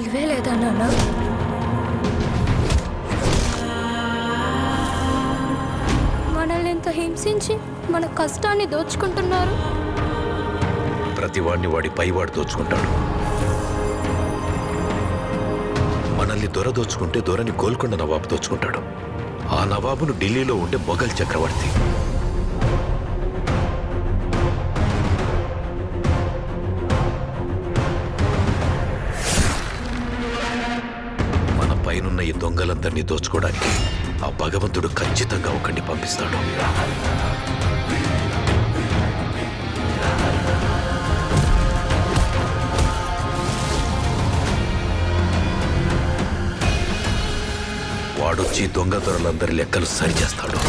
తెలివే లేదా నాన్న? మనల్ని ఎంత హింసించి మన కష్టాన్ని దోచుకుంటున్నారు. ప్రతివాడిని వాడి పైవాడు దోచుకుంటాడు. మనల్ని దొర దోచుకుంటే దొరని గోల్కొండ నవాబు దోచుకుంటాడు. ఆ నవాబును ఢిల్లీలో ఉండే మొఘల్ చక్రవర్తి. మన పైనున్న ఈ దొంగలందరినీ దోచుకోవడానికి ఆ భగవంతుడు ఖచ్చితంగా ఒకరిని పంపిస్తాడు. వాడొచ్చి దొంగ దొరలందరి లెక్కలు సరిచేస్తాడు.